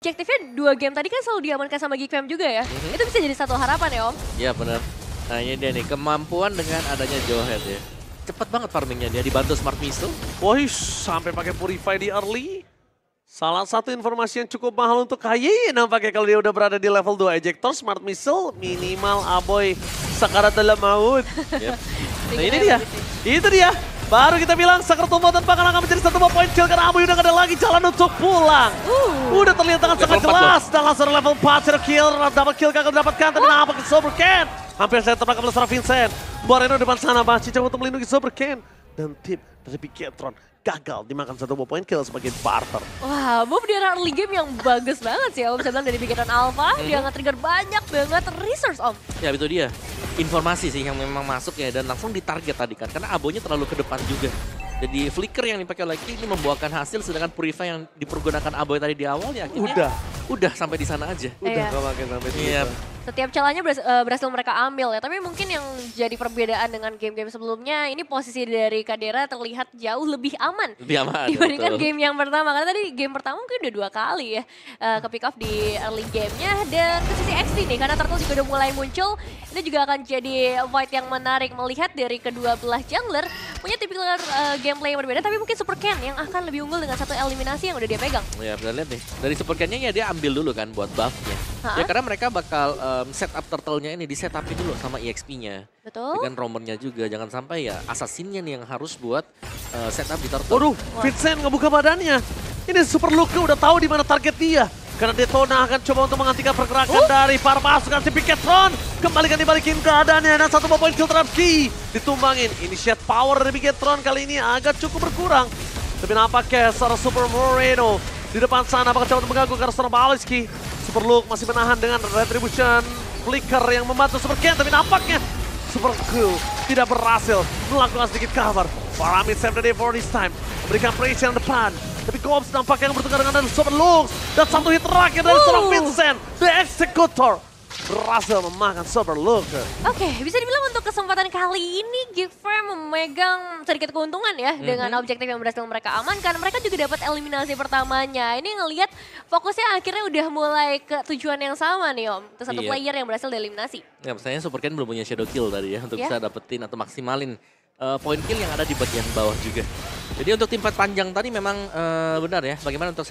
objektifnya 2 game tadi kan selalu diamankan sama Geek Fam juga ya. Itu bisa jadi satu harapan ya Om. Iya benar. Nah ini dia nih, kemampuan dengan adanya Jawhead ya. Cepat banget farmingnya dia, dibantu Smart Missile. Wih, sampai pakai Purify di early. Salah satu informasi yang cukup mahal untuk KYY nampaknya kalau dia udah berada di level 2 ejector, Smart Missile, minimal Aboy sekarat dalam maut. Yep. Nah ini dia, itu dia. Baru kita bilang Sakar Tumbuh tanpa akan menjadi 1 poin kill karena Aboy udah gak ada lagi jalan untuk pulang. Udah terlihat dengan sangat jelas dan langsung level 4 zero kill, dapat kill gagal dapatkan tapi nampak Sober Ken. Hampir saya tertangkap oleh seorang Vincent. Moreno depan sana masih coba untuk melindungi Sober Ken. Dan tip dari Piketron gagal dimakan 1 poin kill sebagai barter. Wah, move di early game yang bagus banget sih Om. Saya bilang dari Piketron Alpha, dia nge-trigger banyak banget resource Om. Ya itu dia, informasi sih yang memang masuk ya dan langsung ditarget tadi kan. Karena Abonya terlalu ke depan juga. Jadi flicker yang dipakai lagi ini membuahkan hasil sedangkan Purify yang dipergunakan Aboy tadi di awal ya akhirnya udah sampai di sana aja. Udah gak makin sampai di Iya. Setiap celahnya berhasil mereka ambil ya. Tapi mungkin yang jadi perbedaan dengan game-game sebelumnya, ini posisi dari Kadera terlihat jauh lebih aman. Lebih aman. Dibandingkan betul. game yang pertama. Karena tadi game pertama mungkin udah 2 kali ya ke pick off di early game-nya. Dan ke sisi XT nih, karena Turtle juga udah mulai muncul. Ini juga akan jadi fight yang menarik melihat dari kedua belah jungler. Punya tipikal gameplay yang berbeda, tapi mungkin Super Ken yang akan lebih unggul dengan 1 eliminasi yang udah dia pegang. Ya bisa lihat nih, dari Super Ken-nya ya dia ambil dulu kan buat buff-nya. Ya karena mereka bakal setup turtle-nya ini di-setupin dulu sama EXP-nya. Betul. Dengan roamernya juga, jangan sampai ya assassin-nya nih yang harus buat setup di turtle. Waduh, Vincent ngebuka badannya. Ini Super Luke udah tahu di mana target dia. Karena Detona akan coba untuk menghentikan pergerakan dari para pasukan si Piketron. Kembalikan dibalikin keadaannya dan 1 poin kill terhadap Ki. Ditumbangin, initiate power dari Piketron kali ini agak cukup berkurang. Tapi nampaknya seorang Super Moreno di depan sana bakal coba untuk mengganggu karena seorang Baliski. Super Luke masih menahan dengan Retribution Flicker yang membantu Super Ken. Tapi nampaknya Super Cool tidak berhasil melakukan sedikit cover. Paramid save the day for this time. Berikan pressure yang depan. Tapi Gomes nampaknya yang bertukar dengan Super Lux. Dan 1 hit terakhir dari seorang Vincent. The Executor berhasil memakan Super Lux. Oke, bisa dibilang untuk kesempatan kali ini Geek Fam memegang sedikit keuntungan ya dengan objektif yang berhasil mereka amankan. Mereka juga dapat eliminasi pertamanya. Ini ngelihat fokusnya akhirnya udah mulai ke tujuan yang sama nih Om. Itu 1 player yang berhasil dieliminasi. Ya misalnya Super Ken belum punya shadow kill tadi ya untuk bisa dapetin atau maksimalin poin kill yang ada di bagian bawah juga. Jadi untuk tim fight panjang tadi memang benar ya, bagaimana untuk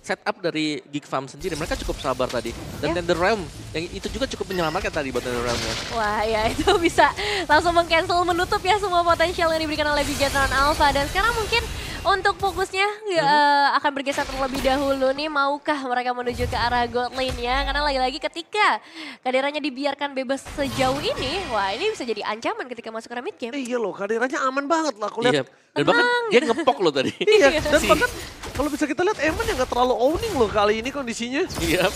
setup dari Geek Fam sendiri, mereka cukup sabar tadi. Dan Nether Realm, yang itu juga cukup menyelamatkan tadi buat Nether Realm ya. Wah ya itu bisa langsung meng-cancel, menutup ya semua potensial yang diberikan oleh Piketron Alpha. Dan sekarang mungkin untuk fokusnya akan bergeser terlebih dahulu nih. Maukah mereka menuju ke arah God lane-nya? Karena lagi-lagi ketika Kaderanya dibiarkan bebas sejauh ini, wah ini bisa jadi ancaman ketika masuk ke mid game. Iya loh, kaderannya aman banget lah. Aku lihat. Dan bahkan dia ngepok loh tadi. Iya, dan bahkan kalau bisa kita lihat Eman yang gak terlalu owning loh kali ini kondisinya. Iya.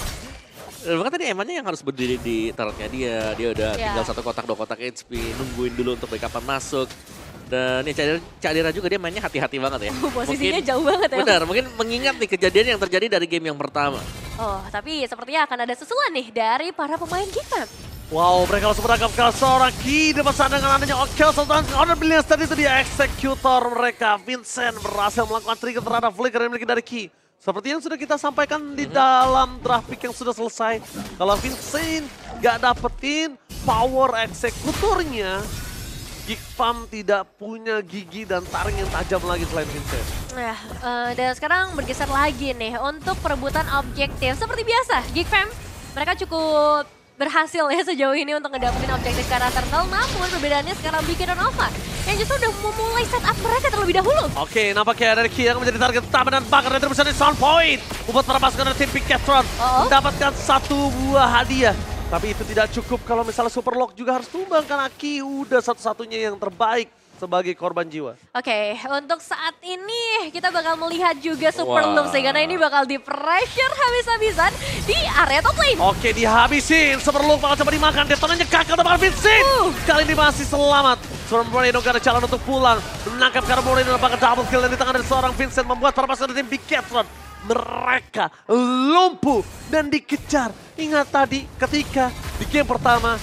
Dan bahkan tadi Emannya yang harus berdiri di turretnya dia udah tinggal 1 kotak 2 kotak HP, nungguin dulu untuk backupan masuk. Dan ya Cadera juga dia mainnya hati-hati banget ya. Posisinya jauh banget ya. Benar, mungkin mengingat nih kejadian yang terjadi dari game yang pertama. Oh, tapi sepertinya akan ada susulan nih dari para pemain Geek Fam. Wow, mereka langsung menangkap ke seorang Ki depan sana dengan adanya Okel Sultan. Honor Billions tadi itu dia eksekutor mereka. Vincent berhasil melakukan trigger terhadap flicker yang dimiliki dari Ki. Seperti yang sudah kita sampaikan di dalam draft pick yang sudah selesai. Kalau Vincent gak dapetin power eksekutornya, Geek Fam tidak punya gigi dan taring yang tajam lagi selain Vincent. Nah, dan sekarang bergeser lagi nih untuk perebutan objektif. Seperti biasa, Geek Fam mereka cukup berhasil ya sejauh ini untuk ngedapetin objektif ke arah Turtle. Namun perbedaannya sekarang Piketron Alpha yang justru udah memulai setup mereka terlebih dahulu. Oke, nampaknya dari Ki yang menjadi target utama dan bakar Retribution di sound point. Membuat para pasukan dari tim Piketron mendapatkan 1 buah hadiah. Tapi itu tidak cukup kalau misalnya Super Lock juga harus tumbang karena Ki udah satu-satunya yang terbaik sebagai korban jiwa. Oke, untuk saat ini kita bakal melihat juga Super Loop sih, karena ini bakal di pressure habis-habisan di area top lane. Oke, dihabisin. Super Loop bakal coba dimakan. Detonanya gagal teman Vincent. Kali ini masih selamat. Seorang Moreno gak ada jalan untuk pulang. Menangkap karena Moreno bakal double kill dan di tangan dari seorang Vincent membuat para pasukan dari tim Piketron mereka lumpuh dan dikejar. Ingat tadi ketika di game pertama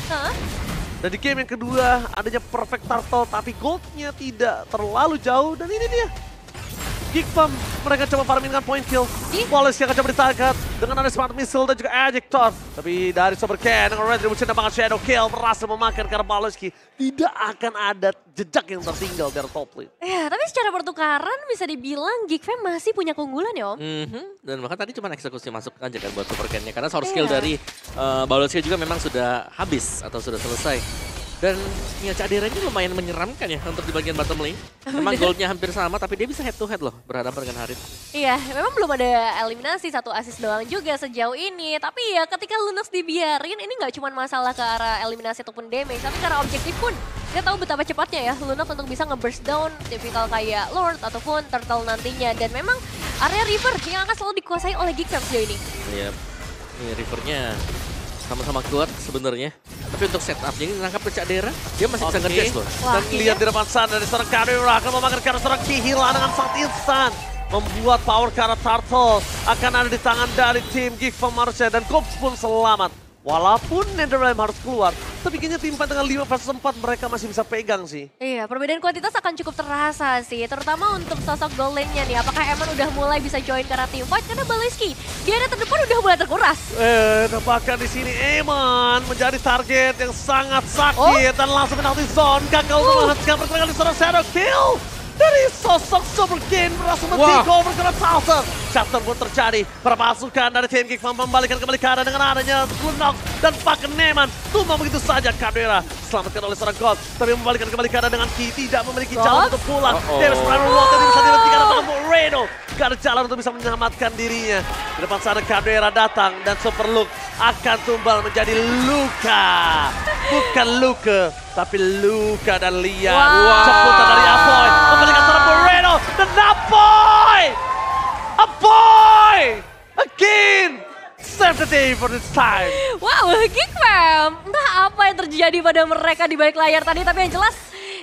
dan di game yang kedua adanya perfect turtle tapi goldnya tidak terlalu jauh dan ini dia. Geek Farm, mereka coba farmingkan point kill. Wallace yang akan coba ditangkap dengan ada smart missile dan juga ejector. Tapi dari Sober Ken dengan retribution dan bahkan shadow kill berhasil memakan karena Baloski tidak akan ada jejak yang tertinggal dari top lane. Ya, tapi secara pertukaran bisa dibilang Geek Fam masih punya keunggulan ya Om. Dan bahkan tadi cuma eksekusi masuk aja kan buat Super Ken-nya. Karena source skill dari Baloski juga memang sudah habis atau sudah selesai. Dan ya Cadera ini lumayan menyeramkan ya untuk di bagian bottom lane. Memang goldnya hampir sama tapi dia bisa head to head loh berhadapan dengan Harit. Iya, memang belum ada eliminasi, 1 assist doang juga sejauh ini. Tapi ya ketika Lunox dibiarin, ini nggak cuma masalah ke arah eliminasi ataupun damage, tapi karena objektif pun. Kita tahu betapa cepatnya ya Lunox untuk bisa nge-burst down tipikal kayak Lord ataupun Turtle nantinya. Dan memang area River yang akan selalu dikuasai oleh Geek Fam sejauh ini. Iya, ini Rivernya sama-sama kuat sebenarnya. Tapi untuk setup-nya ini nangkap ke Cadera, dia masih bisa nge-dash loh. Dan lihat di depan sana dari seorang Cadera akan memakan karena seorang kehilangan dengan sangat instan. Membuat power karena Turtle akan ada di tangan dari tim Geek Farm harusnya. Dan Cops pun selamat. Walaupun Netherrealm harus keluar, tapi kayaknya tim fight dengan 5 versus 4 mereka masih bisa pegang sih. Iya, perbedaan kuantitas akan cukup terasa sih, terutama untuk sosok gold lane-nya nih. Apakah Eman udah mulai bisa join karena tim fight? Karena Baloski di area terdepan udah mulai terkuras. Bahkan di sini Eman menjadi target yang sangat sakit dan langsung penalti zone. Gagal menghentikan pergerakan di seorang shadow kill. Dari sosok Super Ken berhasil men-take over karena Salter. Chapter pun terjadi. Permasukan dari tim Geek Farm membalikan kembali keadaan dengan adanya Lunox dan pakai Neman. Tumbang begitu saja Cadera. Selamatkan oleh seorang God. Tapi membalikan kembali keadaan dengan Ki. Tidak memiliki jalan untuk pulang. Davis Brown Water bisa dihentikan oleh Moreno. Gak ada jalan untuk bisa menyelamatkan dirinya. Di depan sana Cadera datang dan Super Luke akan tumbal menjadi Luka. Bukan Luke, tapi Luka dan Lian. Ceputan dari Apoy. Membalikan seorang Moreno dan Apoy! Apoy! Again! Save the day for this time. Wow, Geek Fam. Entah apa yang terjadi pada mereka di balik layar tadi, tapi yang jelas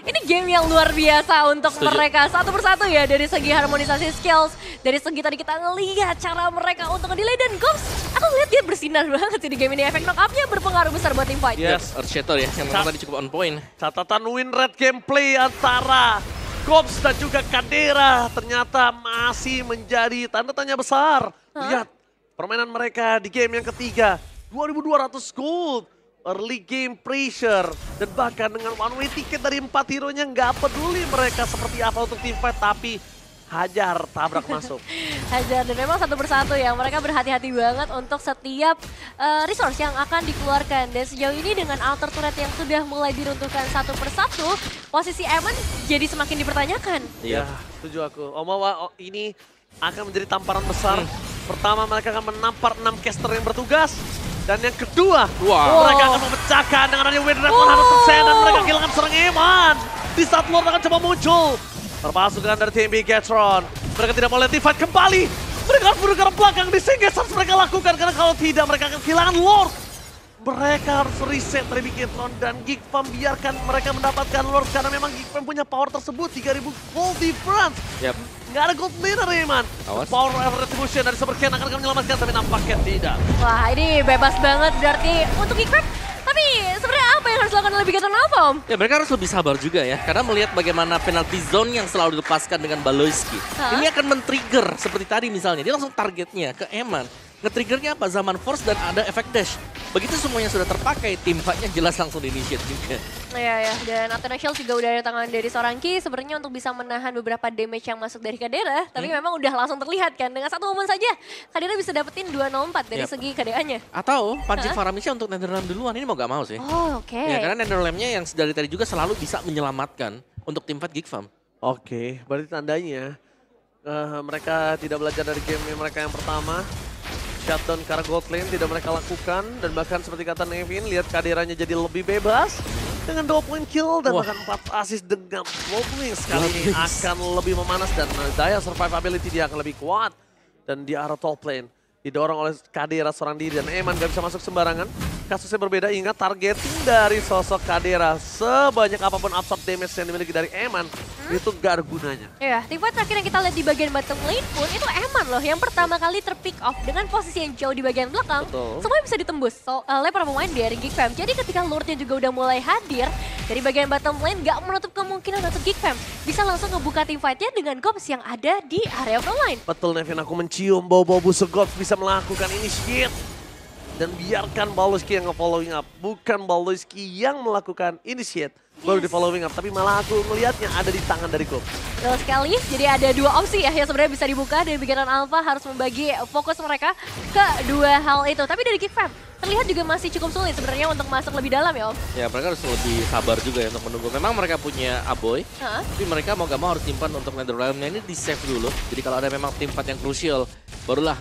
ini game yang luar biasa untuk mereka satu persatu ya, dari segi harmonisasi skills, dari segi tadi kita ngelihat cara mereka untuk nge-delay dan Gops. Aku lihat dia bersinar banget sih di game ini, efek knock-up-nya berpengaruh besar buat tim fight. Yes, Earthshatter ya, yang memang tadi cukup on point. Catatan win rate gameplay antara Gops dan juga Cadera ternyata masih menjadi tanda tanya besar. Lihat permainan mereka di game yang ketiga, 2.200 gold. Early game pressure dan bahkan dengan one way ticket dari 4 hero-nya nggak peduli mereka seperti apa untuk team fight, tapi hajar tabrak masuk. Hajar, dan memang satu persatu ya mereka berhati-hati banget untuk setiap resource yang akan dikeluarkan. Dan sejauh ini dengan alter turret yang sudah mulai diruntuhkan satu persatu, posisi Eman jadi semakin dipertanyakan. Iya, setuju aku. Omawa ini akan menjadi tamparan besar. Pertama mereka akan menampar 6 caster yang bertugas. Dan yang kedua, mereka akan memecahkan dengan adanya win rate 100% dan mereka kehilangan seorang Eman. Di saat Lord akan coba muncul. Perpasukan dari tim Bigetron. Mereka tidak mau let fight kembali. Mereka harus buru ke belakang, disengges harus mereka lakukan. Karena kalau tidak mereka akan kehilangan Lord. Mereka harus reset dari Bigetron dan Geek Farm biarkan mereka mendapatkan Lord. Karena memang Geek Farm punya power tersebut, 3000 gold difference. Nggak ada gold laner Eman. Power retribution dari Super Ken akan menyelamatkan, tapi nampaknya tidak. Wah, ini bebas banget berarti untuk Geek Farm. Tapi sebenarnya apa yang harus dilakukan oleh Bigetron apa Om? Ya mereka harus lebih sabar juga ya, karena melihat bagaimana penalty zone yang selalu dilepaskan dengan Baloski. Ini akan men-trigger seperti tadi misalnya, dia langsung targetnya ke Eman. Nge-triggernya apa? Zaman Force dan ada efek dash. Begitu semuanya sudah terpakai, tim fight-nya jelas langsung di-initiate juga. Iya ya, dan Athena Shield juga udah ada tangan dari seorang Ki sebenarnya untuk bisa menahan beberapa damage yang masuk dari Cadera. Tapi memang udah langsung terlihat kan, dengan satu momen saja Cadera bisa dapetin 204 dari segi KDA-nya. Atau pancing Faramisha untuk Netherrealm duluan, ini mau gak mau sih. Oh, oke. Ya, karena Netherrealm-nya yang dari tadi juga selalu bisa menyelamatkan untuk tim fight Geek Farm. Oke, berarti tandanya mereka tidak belajar dari game mereka yang pertama. Shutdown karena gold lane tidak mereka lakukan. Dan bahkan seperti kata Nevin, lihat Caderanya jadi lebih bebas. Dengan 2 point kill dan bahkan 4 assist dengan Bloodwings. Kali ini akan lebih memanas dan daya survivability dia akan lebih kuat. Dan di arah top lane didorong oleh Cadera seorang diri dan Eman gak bisa masuk sembarangan. kasusnya berbeda. Ingat targeting dari sosok Kadera sebanyak apapun absorb damage yang dimiliki dari Eman itu gak ada gunanya. Iya, teamfight terakhir yang kita lihat di bagian bottom lane pun itu Eman loh yang pertama kali terpick off dengan posisi yang jauh di bagian belakang. Betul. Semuanya bisa ditembus oleh para pemain dari Geek Fam. Jadi ketika Lordnya juga udah mulai hadir dari bagian bottom lane gak menutup kemungkinan untuk Geek Fam bisa langsung ngebuka teamfightnya dengan Gops yang ada di area frontline. Betul Nevin, aku mencium bau-bau busuk Gops bisa melakukan initiate. Dan biarkan Baloski yang nge-following up. Bukan Baloski yang melakukan initiate. Baru di following up, tapi malah aku melihatnya ada di tangan dari Gops. Betul sekali, jadi ada dua opsi ya yang sebenarnya bisa dibuka dari Bigaran Alpha harus membagi fokus mereka ke dua hal itu. Tapi dari Geek Fam terlihat juga masih cukup sulit sebenarnya untuk masuk lebih dalam ya Om. Ya mereka harus lebih sabar juga ya untuk menunggu. Memang mereka punya Aboy, tapi mereka mau gak mau harus simpan untuk Netherrealm-nya ini di save dulu. Jadi kalau ada memang tim fight yang krusial, barulah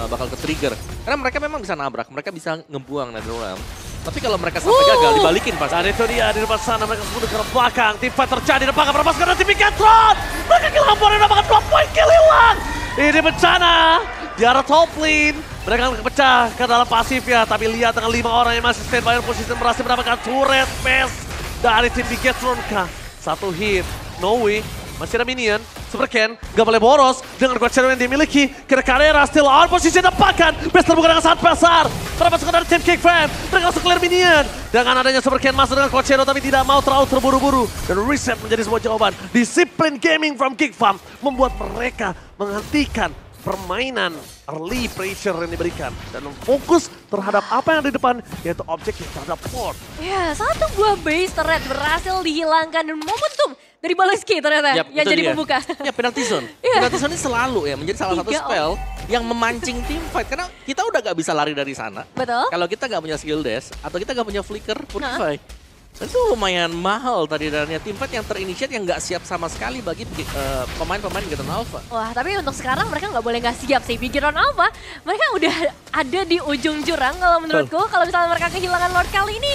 bakal ke-trigger. Karena mereka memang bisa nabrak, mereka bisa ngebuang Netherrealm. Tapi kalau mereka sampai gagal, dibalikin pasti. Dan itu dia di depan sana, mereka semua ke belakang. Tim fight terjadi, dan bakal berlepas karena tim Bigetron. Mereka kehilangan poin dan bahkan 2 poin kill hilang. Ini bencana di arah top lane. Mereka akan pecah ke dalam pasif ya. Tapi lihat dengan 5 orang yang masih stand by posisi berhasil mendapatkan turret best dari tim Bigetron kah. 1 hit, no way. Masih ada minion, Super Ken, gak boleh boros dengan kuat shadow yang dimiliki. Kira Kadera still on, posisi dapatkan. Best terbuka dengan sangat besar. Termasuk dari tim Geek Fam, mereka langsung clear minion. Dengan adanya Super Ken masuk dengan kuat shadow tapi tidak mau terlalu terburu-buru. Dan reset menjadi sebuah jawaban. Disiplin gaming from Geek Fam membuat mereka menghentikan permainan early pressure yang diberikan. Dan fokus terhadap apa yang ada di depan, yaitu objek yang terhadap port. Ya, satu buah base turret berhasil dihilangkan dan momentum dari Baloski ternyata Yap, yang itu jadi dia. pembuka. Ya penalty zone. Iya. Penalty zone ini selalu ya menjadi salah satu 3 spell yang memancing tim fight. Karena kita udah gak bisa lari dari sana. Betul. Kalau kita gak punya skill dash atau kita gak punya flicker, purify. Dan itu lumayan mahal tadi dananya tim fight yang terinitiate yang gak siap sama sekali bagi pemain-pemain Bigetron Alpha. Wah, tapi untuk sekarang mereka nggak boleh nggak siap sih. Bigetron Alpha, mereka udah ada di ujung jurang kalau menurutku. Kalau misalnya mereka kehilangan Lord kali ini,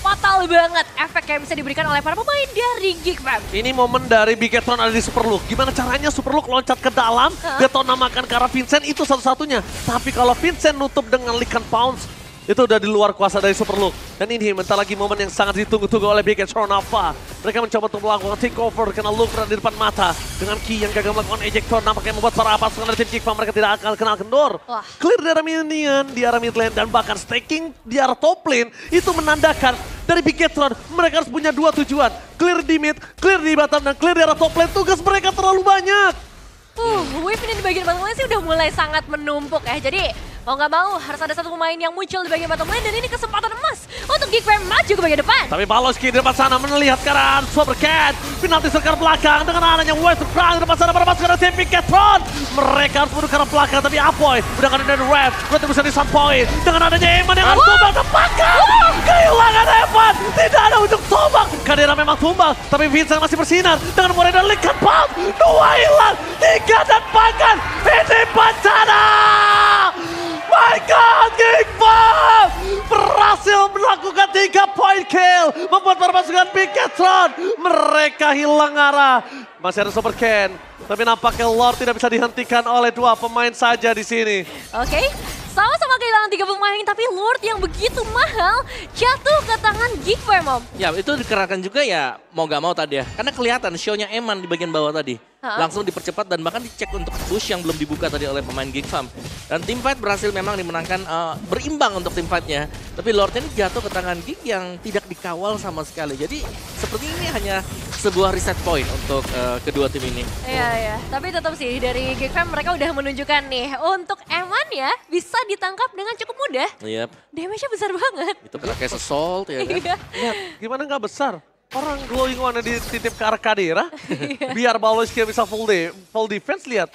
fatal banget efek yang bisa diberikan oleh para pemain dari Geek Fam. Ini momen dari Bigetron ada di Superlook. Gimana caranya Superlook loncat ke dalam, dia tahu namakan ke arah Vincent, itu satu-satunya. Tapi kalau Vincent nutup dengan Lycan Pounce, itu udah di luar kuasa dari Superlook. Dan ini bentar lagi momen yang sangat ditunggu-tunggu oleh Bigetron Alpha. Mereka mencoba untuk melakukan takeover karena Luke berada di depan mata. Dengan Ki yang gagal melakukan ejector, nampaknya membuat para pasukan dari tim Geek Fam mereka tidak akan kenal kendor. Wah. Clear di arah minion, di arah mid lane, dan bahkan staking di arah top lane. Itu menandakan dari Bigetron mereka harus punya 2 tujuan. Clear di mid, clear di bottom, dan clear di arah top lane. Tugas mereka terlalu banyak. Wave ini di bagian bottom lane sih udah mulai sangat menumpuk ya. Jadi mau nggak mau harus ada satu pemain yang muncul di bagian bottom lane dan ini kesempatan emas untuk Geek Fam maju ke bagian depan. Tapi Baloski di depan sana melihat ke arah Super Cat. Penalti serkar belakang dengan adanya West Frank di depan sana pada masuk ke tim Bigetron. Mereka harus menuju ke arah belakang tapi Apoy udah kan ada Rev. Berarti bisa di point dengan adanya Eman yang harus tumbang tepakan. Kehilangan Eman. Tidak ada ujung tombak. Kadera memang tumbang tapi Vincent masih bersinar dengan Moray dan Lycan Pounce. 2 hilang, 3 dapatkan. Ini bencana. My God, Geek Fam berhasil melakukan 3 point kill. Membuat para pasukan Bigetron mereka hilang arah. Masih ada Super Ken. Tapi nampaknya Lord tidak bisa dihentikan oleh 2 pemain saja di sini. Oke, sama-sama kehilangan 3 pemain tapi Lord yang begitu mahal jatuh ke tangan Geek Fam, Om. Ya itu dikerahkan juga ya mau gak mau tadi ya. Karena kelihatan show-nya Eman di bagian bawah tadi. Langsung dipercepat dan bahkan dicek untuk push yang belum dibuka tadi oleh pemain Geek Fam. Dan tim fight berhasil memang dimenangkan berimbang untuk tim fight-nya. Tapi Lordnya ini jatuh ke tangan Geek yang tidak dikawal sama sekali. Jadi seperti ini hanya sebuah reset point untuk kedua tim ini. Iya. Tapi tetap sih dari Geek Fam mereka udah menunjukkan nih untuk Eman ya bisa ditangkap dengan cukup mudah. Yep. Damage-nya besar banget. Itu pakai assault ya kan. Iya. Lihat, gimana nggak besar? Orang glowing one dititip ke arah Kadera. Biar Baloski bisa full defense, lihat.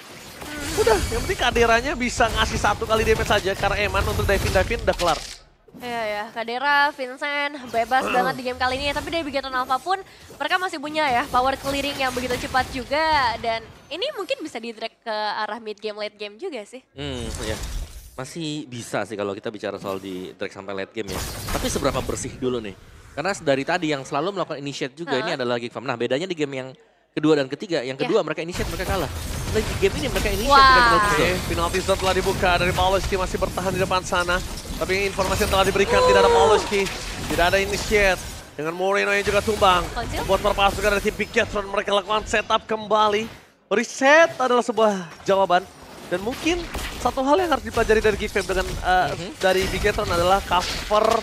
Udah, yang penting Kaderanya bisa ngasih 1 kali damage saja karena Eman untuk diving udah kelar. Iya, Kadera, Vincent bebas banget di game kali ini. Tapi dari Bigetron Alpha pun mereka masih punya ya power clearing yang begitu cepat juga. Dan ini mungkin bisa di-drag ke arah mid game, late game juga sih. Ya. Masih bisa sih kalau kita bicara soal di drag sampai late game ya. Tapi seberapa bersih dulu nih. Karena dari tadi yang selalu melakukan initiate juga ini adalah Geek Fam. Nah bedanya di game yang kedua dan ketiga, yang kedua mereka initiate mereka kalah. lagi game ini mereka ini Wah. penalti zone. Penalti zone telah dibuka dari Pauloski masih bertahan di depan sana. Tapi informasi yang telah diberikan tidak ada Pauloski, tidak ada initiate. Dengan Moreno yang juga tumbang. Konsil? Buat perpasukan dari tim Bigetron mereka lakukan setup kembali. Reset adalah sebuah jawaban. Dan mungkin satu hal yang harus dipelajari dari Geek Fam dengan dari Bigetron adalah cover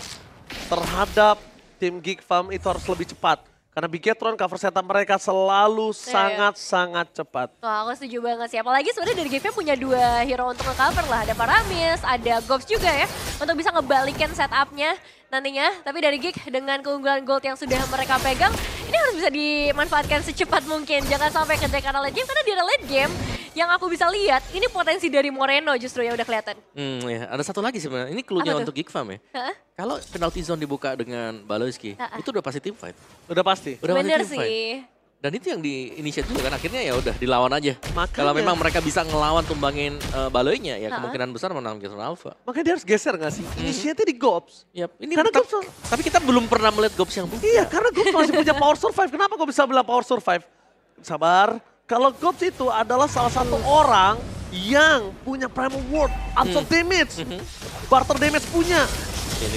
terhadap tim Geek Fam itu harus lebih cepat. Karena Bigetron cover setup mereka selalu sangat-sangat cepat. Wah, aku setuju banget sih. Apalagi sebenarnya dari GV punya 2 hero untuk nge-cover lah. Ada Paramis, ada Gobs juga ya. Untuk bisa ngebalikin setupnya nantinya. Tapi dari Geek dengan keunggulan gold yang sudah mereka pegang, ini harus bisa dimanfaatkan secepat mungkin. Jangan sampai ke karena late game. Karena di late game yang aku bisa lihat, ini potensi dari Moreno justru yang udah kelihatan. Ya. Ada satu lagi sebenarnya, ini clue-nya Apa tuh? untuk Geek Fam ya. Hah? Kalau penalti zone dibuka dengan Baloyski, itu udah pasti team fight. Udah pasti. Udah pasti Bener team fight. sih. Dan itu yang di-initiate juga kan, akhirnya ya udah dilawan aja. Makanya. Kalau memang mereka bisa ngelawan tumbangin Baloynya, ya kemungkinan besar menang Bigetron Alpha. Makanya dia harus geser nggak sih? Initiate di Gobs. Yap, ini Karena tetap- Gobs- tapi kita belum pernah melihat Gobs yang buka. Iya, karena Gobs masih punya power survive. Kenapa kok bisa bilang power survive? Sabar. Kalau Gobs itu adalah salah satu orang yang punya Primal Ward, absorb damage, barter damage punya,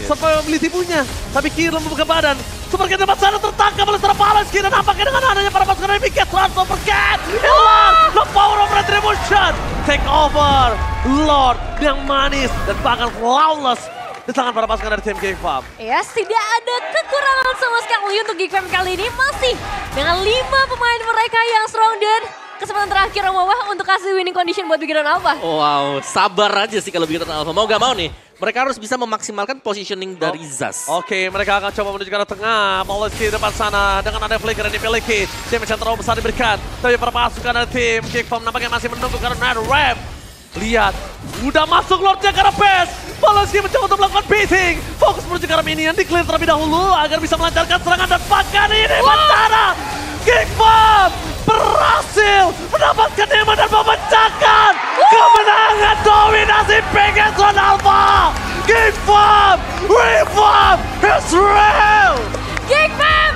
survivability punya. Tapi Kirlo membuka badan. Super Cat dapat sana tertangkap oleh seorang Baloyski dan nampaknya dengan adanya para pasukan dari Bigetron. Super Cat hilang. The power of retribution take over. Lord yang manis dan bahkan flawless di tangan para pasukan dari tim Geek Fam. Yes, tidak ada kekurangan sama sekali untuk Geek Fam kali ini. Masih dengan 5 pemain mereka yang strong dan kesempatan terakhir Om Wawah untuk kasih winning condition buat Bigetron Alpha. Wow, sabar aja sih kalau Bigetron Alpha. Mau gak mau nih, mereka harus bisa memaksimalkan positioning dari Zaz. Oke, mereka akan coba menuju ke arah tengah. Pauloski di depan sana dengan ada flicker yang dimiliki. Damage yang terlalu besar diberikan. Tapi para pasukan dari tim Geek Fam nampaknya masih menunggu karena ada Ram. Lihat, udah masuk Lordnya ke arah base. Pauloski mencoba untuk melakukan beating. Fokus menuju ke arah minion, di-clear terlebih dahulu agar bisa melancarkan serangan dan bahkan ini bencana. Geek Fam berhasil mendapatkan Nema dan memecahkan kemenangan dominasi Bigetron Alpha. Geek Fam, Reform is real. Geek Fam